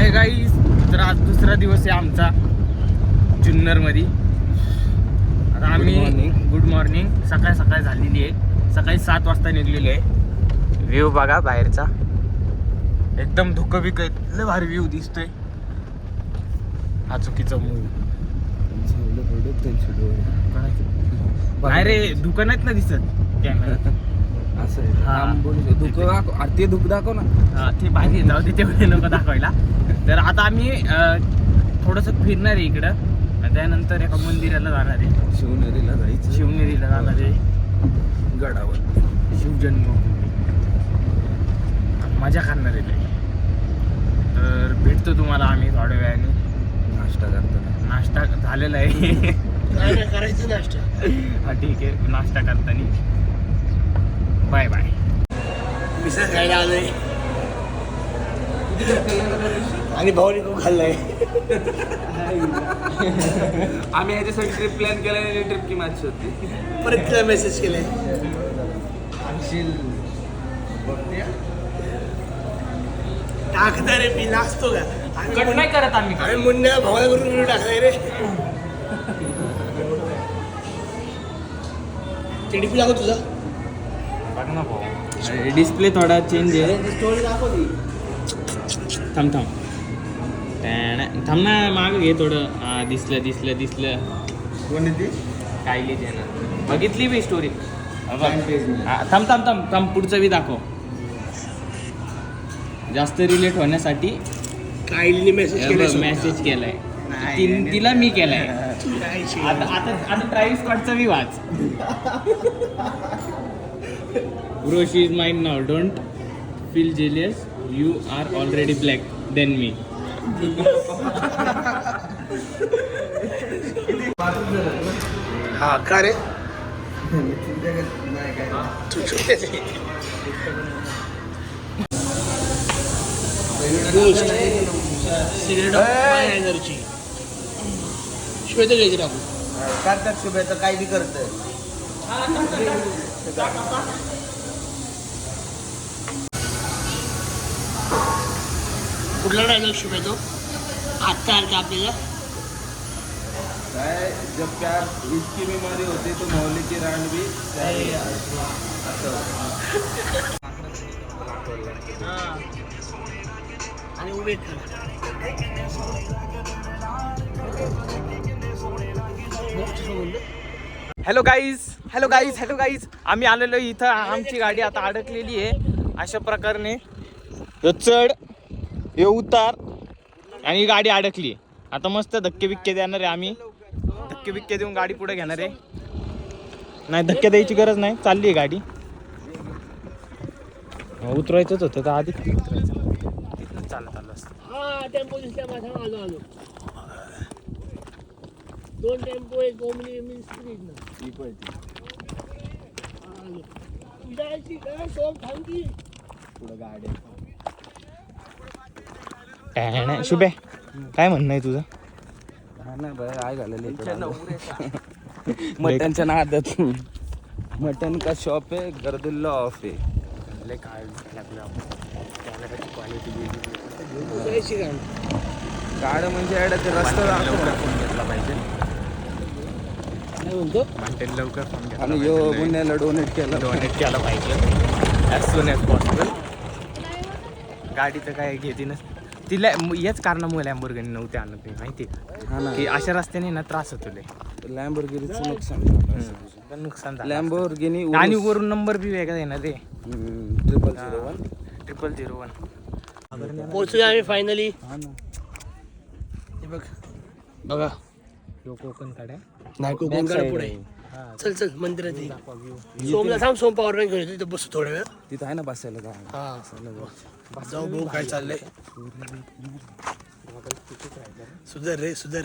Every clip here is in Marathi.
हाय गाईस, तर आज दुसरा दिवस आहे आमचा जुन्नर मध्ये. आता आम्ही गुड मॉर्निंग सकाळ झालेली आहे. सकाळी 7 वाजता निघलेलो आहे. व्ह्यू बघा बाहेरचा, एकदम धुकं बिक लय भारी व्ह्यू दिसतोय. हा चुकीचा मूवी नाही रे, धुकं नाहीत ना दिसत कॅमेरा. असं ते धुक दाखव ना. ते भारी जाऊ दे, तेवढे नको दाखवायला. तर आता आम्ही थोडंसं फिरणार आहे इकडं, आणि त्यानंतर एका मंदिराला जाणार आहे. शिवनेरीला जाणार आहे, गडावर शिवजन्मभूमी. मजा करणार आहे लई. तर भेटतो तुम्हाला आम्ही थोड्या वेळाने. नाश्ता झालेला आहे. करायचं नाश्ता. हा ठीक आहे, नाश्ता करताना. Bye bye. मिसळ खायला आलोय आणि भाऊनी खूप खाल्लाय. आम्ही ह्याच्यासाठी ट्रिप प्लॅन केला आणि ट्रिप की मॅच होती. परत तिला मेसेज केलाय. टाकणार रे, मी नाचतो का? कट नाही करत आम्ही. मुन्या भावाला करून व्हिडिओ टाकलाय रे. टीडीपी दाखव तुझा. डिस्प्ले थोडा चेंज आहे. स्टोरी दाखव ती. थांब ना, मागं घे थोडं. हा दिसलं. कोण ती काय लिहिते ना, बघितली बी स्टोरी. थांब पुढचं बी दाखव. जास्त रिलेट होण्यासाठी कायलीने मेसेज केलाय. मेसेज केलाय. तिला मी केलाय. आता ट्राव्हिस स्कॉटचा बी वाच. Bro, she is mine now. Don't feel jealous. You are already black than me. हा का रे. सिगरेट श्वेत घ्यायची टाकू. करतात शुभेच्छा, काय बी करत. कुठला डायलॉग शिकवतो आत्ता आलता आपल्याला. काय जब प्यार इतकी बीमारी होती तो मौली की रान भी आणि उभे हॅलो गाईज, आम्ही आलेलो इथं. आमची गाडी आता अडकलेली आहे. अशा प्रकारे हे चढ हे उतार आणि गाडी अडकली. आता मस्त धक्के बिक्के देणार आहे आम्ही. धक्के बिक्के देऊन गाडी पुढे घेणार आहे. नाही, धक्के द्यायची गरज नाही, चालली आहे गाडी. उतरायचंच होतं तर आधी उतरायचं, तिथून चाललं असतं. हा टेम्पो दिसल्या माझ्या. आलो 2 टेम्पो, एक ओमनी शुभे, काय म्हणणं आहे तुझं? ना भाई आय घालेले मटनच्या नादात. मटन का शॉप आहे, गर्दुल्ला ऑफ आहे. गाड म्हणजे रस्ता घेतला पाहिजे. लवकर फोन घ्या आणि यो गुन्ह्याला डोनेट केला पाहिजे ॲज सून ॲज पॉसिबल. गाडी तर काय घेते ना, तिला याच कारणामुळे लॅम्बोर्गिनी नव्हते आणत नाही, माहिती आहे की अशा रस्त्याने ना त्रास होतो. लॅम्बोर्गिनीचं नुकसान झालं. लॅम्बोर्गिनी आणि वरून नंबर बी वेगळा येणार रे. 0001 पोहोचलो आम्ही फायनली. बघा कोकण काढ्या नाही, कोकण पुढे. चल मंदिरात सोमला सांग, सोम पॉवर बँक घेऊन तिथं बसू थोडा वेळ. तिथं आहे ना बसायला. जाऊ भाऊ, काय चाललंय. सुधर.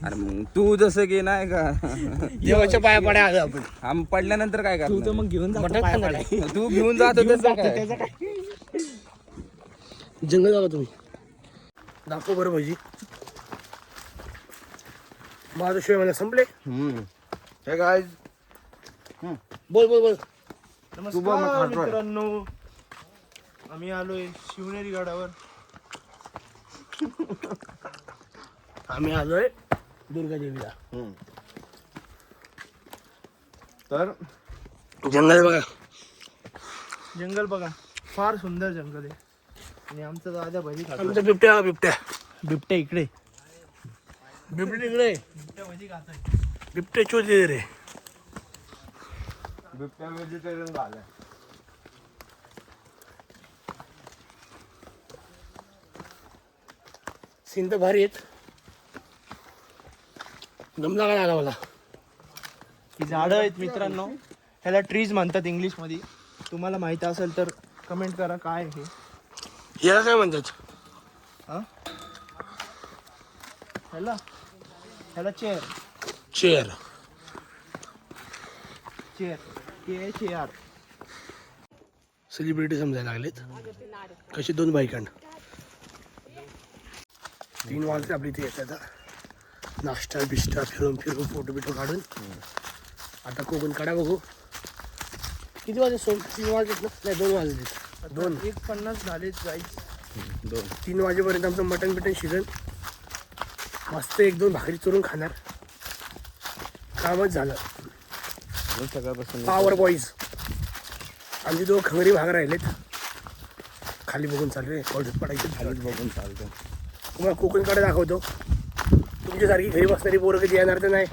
अरे मग तू जसं की नाही का देवाच्या पाया पड्या आलो आपण. आम पडल्यानंतर काय तू तर करणार? मग घेऊन तू घेऊन जात होतेस काय? जंगल जागा तुम्ही दाखव बरं भाजी. माझं शिवाय मला संपले. हे गाईज बोल. नमस्कार मित्रांनो, आम्ही आलोय शिवनेरी गडावर. आम्ही आलोय दुर्गा देवीला. तर जंगल बघा. जंगल बघा, फार सुंदर जंगल आहे. आणि आमचा दादा भजी खातो. आमचा बिबट्या बिबट्या बिबट्या इकडे, बिबट्या इकडे. बिबट्या भजी खातोय. बिबट्या चोरले रे. बिबट्या व्हेजिटेरियन झालाय. सीन तर भारी आहेत. जमला काय आला मला. ही झाडं आहेत मित्रांनो, ह्याला ट्रीज म्हणतात इंग्लिश मध्ये. तुम्हाला माहिती असेल तर कमेंट करा काय आहे हे. याला काय म्हणतात? हा, ह्याला ह्याला चेअर. चेअर. चेअर. सेलिब्रिटी समजायला लागलेत. कशी दोन बायकांना 3 वाजता आपली इथे येतात. नाश्ता बिष्टा फिरून फोटो बिटो काढून आता कोकण काढा बघू. किती वाजले? 3 वाजलेत ना? नाही 2 वाजलेत. 1:50 झाले जायच. 3 वाजेपर्यंत आमचं मटण बिटन शिजन. मस्त 1-2 भाकरी चोरून खाणार. कामच झालं. सकाळपासून पॉवर बॉईज. आमची 2 खंगरी भाग राहिलेत. खाली बघून चालू आहे. कॉलेज पडायचे. खालीच बघून चालतं. तुम्हाला कोकणकडे दाखवतो. तुमच्यासारखी घरी बसणारी पोरं कधी येणार तर नाही.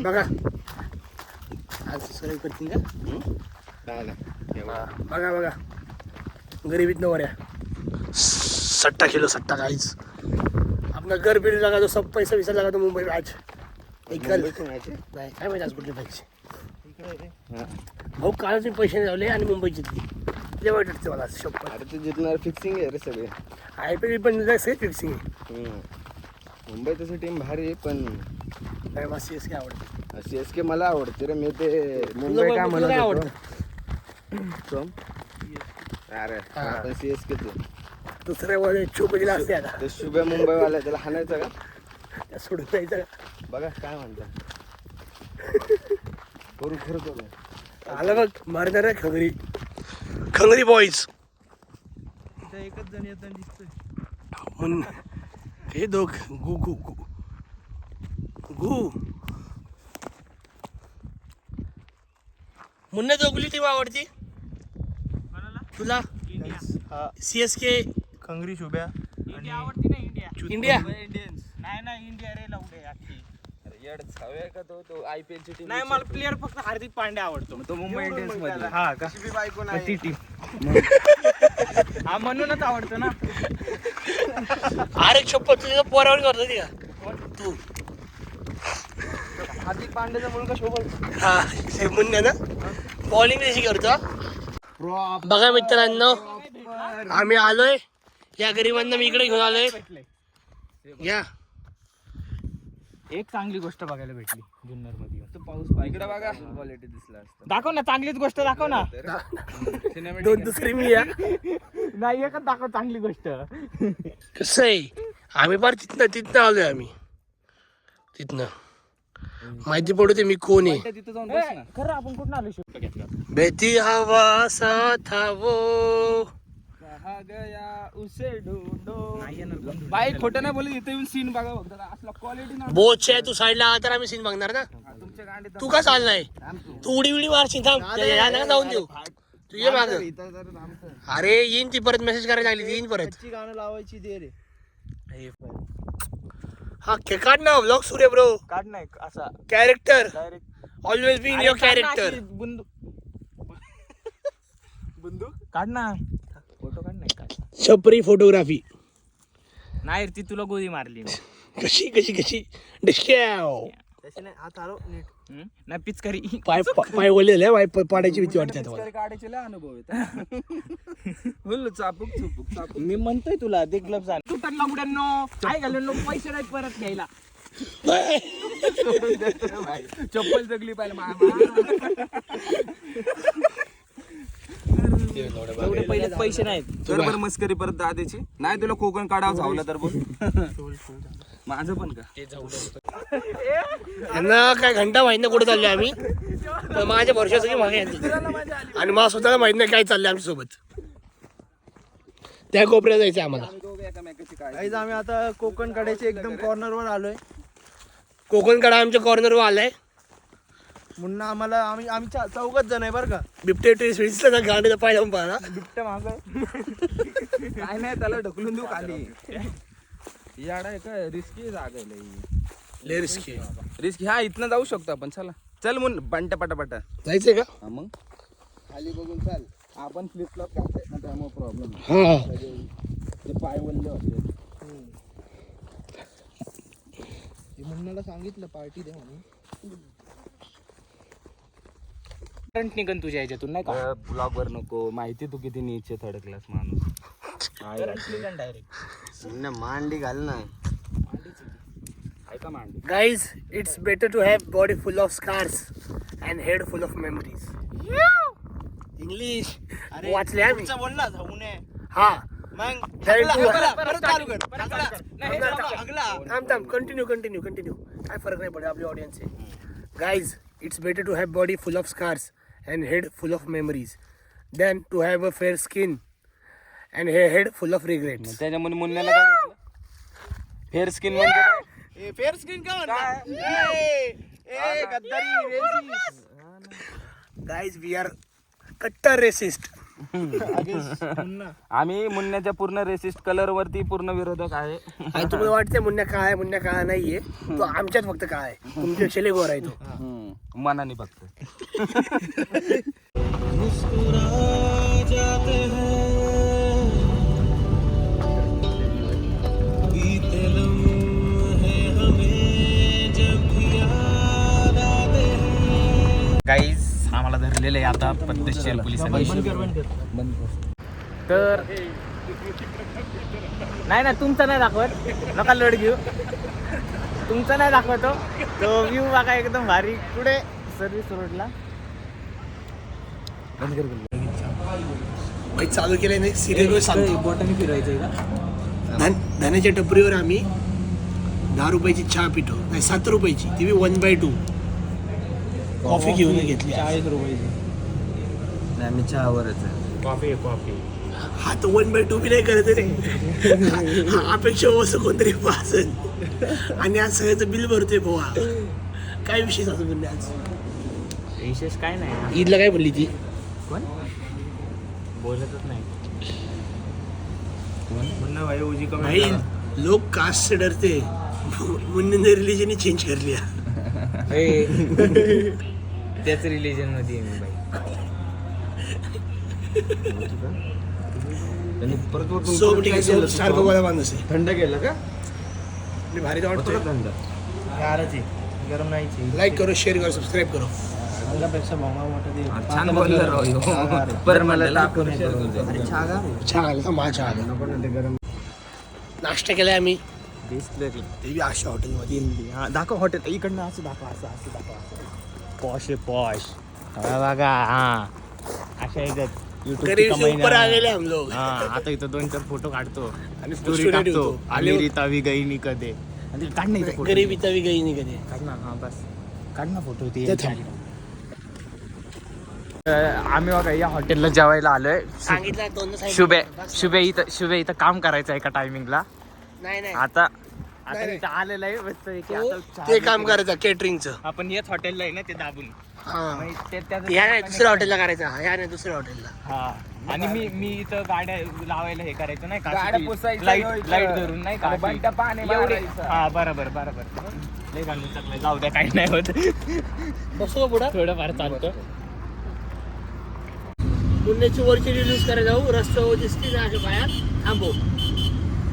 बघा आज सर करतील का? बघा बघा गरिबीत नवऱ्या. सट्टा खेलो सट्टा काहीच. अपना घर बिल लगा दो, सब पैसा विसा लगा दो मुंबई में आज. एक कल नाही काय माहिती आज कुठले पाहिजे. भाऊ कालच मी पैसे लावले आणि मुंबई जिंकली. लय वाईट वाटते मला शपथ. अरे ते जितणार फिक्सिंग आहे रे सगळे. IPL पण सगळे फिक्सिंग आहे. मुंबई तसं टीम भारी आहे, पण काय मला CSK आवडते. CSK मला आवडते रे. मी ते मुंबई काय म्हणत होतो. आवडतं अरे आपण CSK ते दुसऱ्या मध्ये चोपडीला असते आता. ते शुभ्या मुंबईवाला त्याला हाणायचं का? त्या सोडून जायचं का? बघा काय म्हणता. करू खरं करू. आलं बघ मारणार आहे खंगरी. खंगरी बॉईज. एकच जण येताना दिसतोय. म्हणून हे दोघ गु गु गु गु. मुन्ना दोघली टीम आवडती तुला? CSK खंगरी शुभ्या. इंडिया आवडती ना? इंडिया. इंडियन्स नाही इंडिया रे लावले अख्खी. येड छावे का तो IPL ची टीम. नाही मला प्लेअर फक्त हार्दिक पांड्या आवडतो. तो मुंबई इंडियन्स मध्ये. हा का? कशी बी बायको ती नाही. टीम हा म्हणूनच आवडतो ना. अरे शपथ तुझ्या पोरावर करतो ती का तू? हार्दिक पांड्याचा मुलगा शोभल. हा हे मुन्ना ना बॉलिंग कशी करतो. बघा मित्रांनो आम्ही आलोय. या गरिबांना मी इकडे घेऊन आलोय. या एक चांगली गोष्ट बघायला भेटली जुन्नर मध्ये. पाऊस इकडे बघा क्वालिटी दिसला असता. दाखव ना चांगलीच गोष्ट दाखव ना. दोन दुसरी मी या. नाही एकच दाखव चांगली गोष्ट. कसं आहे आम्ही फार तिथनं आलोय. आम्ही तिथनं माहिती पडते मी कोण आहे. तिथं जाऊन बस ना. खरं आपण कुठं आलो शूट घेतला. बेती हवा सा था वो. कहा गया उसे ढूंढो. नाही येणार बंधू. बाई खोटं नाही बोलत. इथे येऊन सीन बघा फक्त. असला क्वालिटी ना. बोच आहे तू साईडला आला तर आम्ही सीन बघणार ना. तुमच्या गांडीत तू का चाललाय? तू उडी उडी मारशील. थांब या नका जाऊन देऊ. तू ये माग. इथं जर आमचं अरे येईन ती परत मेसेज करायला लागली. येईन परत. त्याची गाणं लावायची दे रे. हा काढ ना व्लॉग सूर्य ब्रो. काढ नाही असा character direct. Always be in your character. बंदूक काढ ना फोटो काढ नाही. काढ छपरी फोटोग्राफी. नाही ती तुला गोळी मारली. कशी कशी कशी डिस्कॅव. त्याची नाही. हात हलव नीट. नाही पिचकारी. पाय पाय ओलेले पाय पाडायची भीती वाटते तुम्हाला. काढायचे लय अनुभव येतात. बोल चापूक चुपूक चापूक. मी म्हणतोय तुला ते ग्लव्स आण. तुटला उड्यांनो काय घालून पैसे नाही परत घ्यायला. चप्पल जगली पाहिजे. एवढे पहिले पैसे नाहीत. तर बरं मस्करी परत दादाची. नाही तुला कोकण काढावं झावलं तर बोल. माझं पण का यांना काय घंटा माहित नाही कुठे चालले आम्ही. पण माझ्या भरोशाचं की मागे यांचं. आणि मला स्वतःला माहित नाही काय चाललंय आमच्या सोबत. त्या कोपऱ्यात जायचं आम्हाला. दोघे एकमेकाची काळजी. गाईज आम्ही आता कोकण कड्याच्या एकदम कॉर्नरवर आलोय. कोकण कडा आमच्या कॉर्नरवर आलाय. मुन्ना आम्हाला आम्ही चौघच जण आहे बरं का. बिबटे ट्रेस विसला गाडीचा पाय लावून पाहा. बिबट्या माग काय नाही त्याला ढकलून देऊ खाली. याडा आहे काय रिस्की जागा आहे लय रिस्की रिस्की. हा इथनं जाऊ शकतो आपण. चला चल मुन बंट पटापटा जायचंय का? हा मग खाली बघून चाल. आपण फ्लिप फ्लॉप टाकतोय ना त्यामुळे प्रॉब्लेम. हा ते पाय वल्ले होते. मुन्नाला सांगितलं पार्टी द्या म्हणून. करंट निघन तुझ्या ह्याच्यातून नाही का? ब्लॉग वर नको. माहिती तू किती नीचे थर्ड क्लास माणूस. मांडी घाल ना. ऐका मांडी. Guys, it's better to have body full of scars and head full of memories. English वाचले आम्ही. बोल ना जाऊ नये. हा मग Then to- परत चालू कर. थांब कंटिन्यू काय फरक नाही पडत आपली ऑडियन्स आहे. Guys it's better to have body full of scars and head full of memories than to have a fair skin and head full of regrets. त्याच्यामध्ये मुन्याला काय घेतलं? फेअर स्किन म्हणजे काय? फेअर स्क्रीन का म्हणता? ए गद्दारी रेसिस्ट. गाईज वी आर कट्टर रेसिस्ट. मुन्ना आम्ही मुन्याच्या पूर्ण रेसिस्ट कलर वरती पूर्ण विरोधक आहे. आणि तुम्हाला वाटतंय मुन्या काळा नाहीये. तो आमच्यात फक्त काळा आहे. तुमच्या शेले गोर आहे तो. मनाने फक्त. गाईज आम्हाला धरलेलं आहे आता पद्धतशीर पोलिसांनी. तर नाही तुमचं नाही दाखवत. नका लढ घेऊ. तुमचं नाही दाखवतो. तो व्ह्यू बघा एकदम भारी. पुढे सर्व्हिस रोडला भाई चालू केलंय नाही सिरियल सांगतो. बोटाने फिरायचंय का? धान्याच्या टपरीवर आम्ही 10 रुपयाची चहा पितो. नाही 7 रुपयाची. ती 1/2 कॉफी घेऊन घेतली. 40 रुपयाची आम्ही चहावरच आहे. कॉफी. हा तर 1/2 बी नाही करत रे. हा अपेक्षा असं कोणतरी पासन. आणि आज सगळ्याचं बिल भरतोय पोहा. काय विषय चालू म्हणजे आज विशेष काय नाही. ईदला काय बोलली ती? कोण बोलतच नाही. मुन्ना भाई उजी भाई लोग कास्ट से डरते. मुन्ने ने रिलीजन ही चेंज कर लिया. त्याच रिलीजन मध्ये आहे मी बाई. सो ठीक आहे. सारखं गोळा माणूस आहे. थंड गेलं का? मी भारी वाटतोय. थंड. गारच आहे. गरम नाहीची. लाईक करो, शेअर करो, सबस्क्राईब करो. अंगापेक्षा भोंगा मोठा दे. छान बोलला राव ह्यो. बरं म्हणलं आपण चहा आला का? माझा चहा आला. नाश्ता केलाय आम्ही. ते बी अशा हॉटेलमध्ये. हा दाखव हॉटेल इकडनं असं दाखव असं दाखव. पॉश आहे पॉश. बघा हा अशा याच्यात गरीब से ऊपर आ गेले हम लोग. हा आता इथं 2-4 फोटो काढतो आणि स्टोरी story टाकतो. ठेवतो. आली तावी गई नि कधे. आणि ते काढ ना इथं photo. गरीबी तवी गई नाही कधी. काढ ना. हा बस काढ ना फोटो. ते ते थांब. आम्ही बघा या हॉटेलला जेवायला आलोय. सांगितलं दोनदा शुभे इथं काम करायचं एका टायमिंगला. नाही आता नाही. इथं आलेलं आहे मस्त पैकी. तो आता चहा ते काम करायचं केटरिंगचं. आपण याच हॉटेलला आहे ना ते दाबून. हा मग त्याचं ह्या नाही दुसऱ्या हॉटेलला करायचं. ह्या नाही दुसऱ्या हॉटेलला. हा आणि मी इथं गाड्या लावायला हे करायचं नाही गाड्या पुसायच्या लाईट इथं. लाईट धरून नाही का आणि बंटा पाणी एवढे. मारायचं. हा बरोबर लय घालून चाललंय. जाऊ द्या काही नाही होत. बसू पुढं. थोडंफार चालतं. पुण्याची वरची रिलीज करायला जाऊ. रस्त्यावर दिसते ना अशा बाहेर थांबव.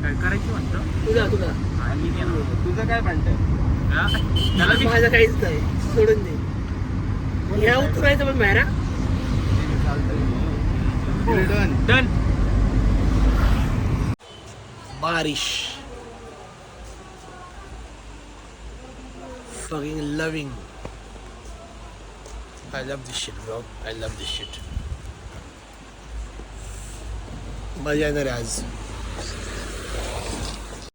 काय करायचं म्हणतो तुला आणि तुझं काय म्हणतंय? त्याला बी माझं काहीच नाही. सोडून दे. ह्या उतरायचं पण बाहेर. डन. बारिश. Fucking loving. I love this shit, bro. I love this shit. मजा येणार आहे आज.